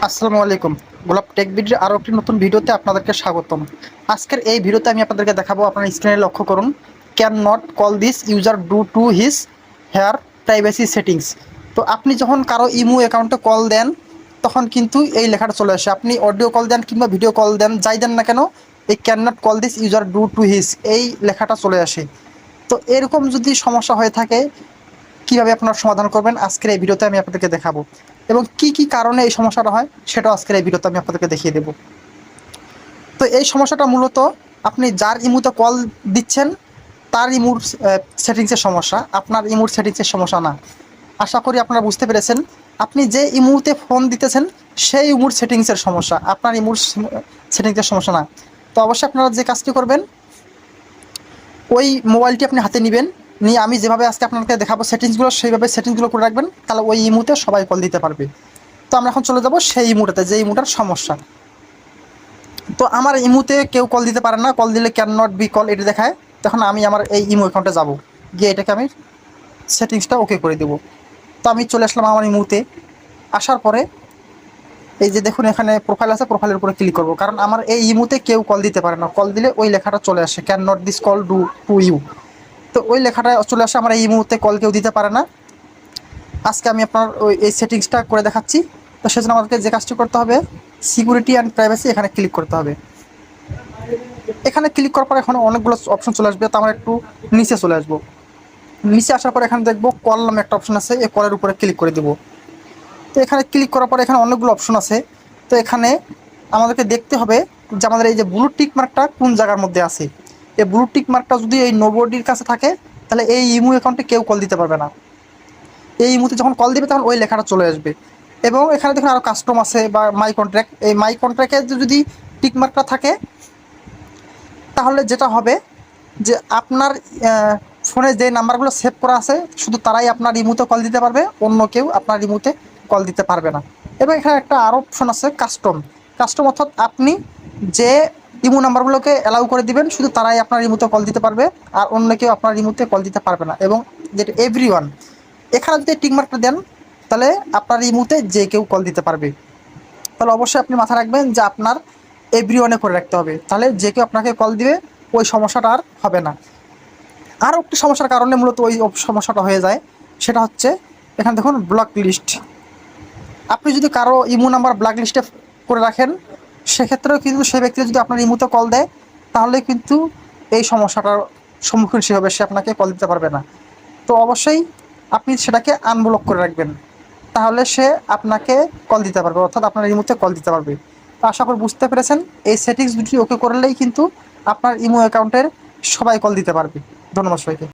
আসসালামু আলাইকুম। গোলাপ টেক ভিডিওর আরও একটি নতুন ভিডিওতে আপনাদেরকে স্বাগতম। আজকের এই ভিডিওতে আমি আপনাদেরকে দেখাবো, আপনার স্ক্রিনে লক্ষ্য করুন, can not call this user due to his her privacy settings. তো আপনি যখন কারো ইমো অ্যাকাউন্টে কল দেন তখন কিন্তু এই লেখাটা চলে আসে। আপনি অডিও কল দেন কিংবা ভিডিও কল দেন, যাই দেন না কেন, এই can not call this user due to his এই লেখাটা চলে আসে। তো এরকম যদি সমস্যা হয়ে থাকে, কীভাবে আপনারা সমাধান করবেন আজকের এই ভিডিওতে আমি আপনাদেরকে দেখাবো, এবং কি কি কারণে এই সমস্যাটা হয় সেটাও আজকের এই ভিডিওতে আমি আপনাদেরকে দেখিয়ে দেব। তো এই সমস্যাটা মূলত আপনি যার ইমুতে কল দিচ্ছেন তার ইমুর সেটিংসের সমস্যা, আপনার ইমুর সেটিংসের সমস্যা না। আশা করি আপনারা বুঝতে পেরেছেন। আপনি যে ইমুতে ফোন দিতেছেন সেই ইমুর সেটিংসের সমস্যা, আপনার ইমুর সেটিংসের সমস্যা না। তো অবশ্যই আপনারা যে কাজটি করবেন, ওই মোবাইলটি আপনি হাতে নেবেন, নিয়ে আমি যেভাবে আজকে আপনাকে দেখাবো সেটিংসগুলো, সেইভাবে সেটিংসগুলো করে রাখবেন, তাহলে ওই ইমুতে সবাই কল দিতে পারবে। তো আমরা এখন চলে যাব সেই ইমুটাতে, যে ইমুটার সমস্যা। তো আমার ইমুতে কেউ কল দিতে পারে না, কল দিলে ক্যান নট বি কল এটা দেখায়। তখন আমি আমার এই ইমো অ্যাকাউন্টে যাব, গিয়ে এটাকে আমি সেটিংসটা ওকে করে দেবো। তো আমি চলে আসলাম আমার ইমুতে। আসার পরে এই যে দেখুন এখানে প্রোফাইল আছে, প্রোফাইলের উপরে ক্লিক করব, কারণ আমার এই ইমুতে কেউ কল দিতে পারে না। কল দিলে ওই লেখাটা চলে আসে, can not this call due to you. তো ওই লেখাটা চলে আসে, আমার এই মুহূর্তে কল কেউ দিতে পারে না। আজকে আমি আপনার ওই এই সেটিংসটা করে দেখাচ্ছি। তো সেজন্য আমাদেরকে যে কাজটি করতে হবে, সিকিউরিটি অ্যান্ড প্রাইভেসি এখানে ক্লিক করতে হবে। এখানে ক্লিক করার পর এখন অনেকগুলো অপশন চলে আসবে। তো আমরা একটু নিচে চলে আসবো। নিচে আসার পর এখানে দেখবো কল নামে একটা অপশন আছে, এই কলের উপরে ক্লিক করে দেবো। তো এখানে ক্লিক করার পরে এখানে অনেকগুলো অপশন আছে। তো এখানে আমাদেরকে দেখতে হবে যে আমাদের এই যে ব্লু টিক মার্কটা কোন জায়গার মধ্যে আছে। এই ব্লু টিক মার্কটা যদি এই নোবডির কাছে থাকে, তাহলে এই ইমো অ্যাকাউন্টে কেউ কল দিতে পারবে না। এই মুহূর্তে যখন কল দিবে তখন ওই লেখাটা চলে আসবে। এবং এখানে দেখুন আরও কাস্টম আছে বা মাই কন্ট্রাক্ট, এই মাই কন্ট্রাক্টে যদি টিকমার্কটা থাকে, তাহলে যেটা হবে যে আপনার ফোনে যে নাম্বারগুলো সেভ করা আছে শুধু তারাই আপনার ইমুতে কল দিতে পারবে, অন্য কেউ আপনার ইমুতে কল দিতে পারবে না। এবং এখানে একটা আরও অপশন আছে কাস্টম। কাস্টম অর্থাৎ আপনি যে ইমো নাম্বারগুলোকে অ্যালাউ করে দিবেন শুধু তারাই আপনার ইমুতে কল দিতে পারবে, আর অন্য কেউ আপনার ইমুতে কল দিতে পারবে না। এবং যেটা এভরিওয়ান, এখানে যদি টিকমার্কটা দেন তাহলে আপনার ইমুতে যে কেউ কল দিতে পারবে। তাহলে অবশ্যই আপনি মাথায় রাখবেন যে আপনার এভরিওয়ানে করে রাখতে হবে, তাহলে যে কেউ আপনাকে কল দিবে ওই সমস্যাটা আর হবে না। আরও একটি সমস্যার কারণে মূলত ওই সমস্যাটা হয়ে যায়, সেটা হচ্ছে এখানে দেখুন ব্লক লিস্ট। আপনি যদি কারো ইমো নাম্বার ব্লক লিস্টে করে রাখেন, সেক্ষেত্রেও কিন্তু সেই ব্যক্তি যদি আপনার ইমোতে কল দেয় তাহলে কিন্তু এই সমস্যাটার সম্মুখীন সে হবে, সে আপনাকে কল দিতে পারবে না। তো অবশ্যই আপনি সেটাকে আনব্লক করে রাখবেন, তাহলে সে আপনাকে কল দিতে পারবে, অর্থাৎ আপনার ইমোতে কল দিতে পারবে। তো আশা করি বুঝতে পেরেছেন, এই সেটিংস দুটি ওকে করলেই কিন্তু আপনার ইমো অ্যাকাউন্টের সবাই কল দিতে পারবে। ধন্যবাদ সবাইকে।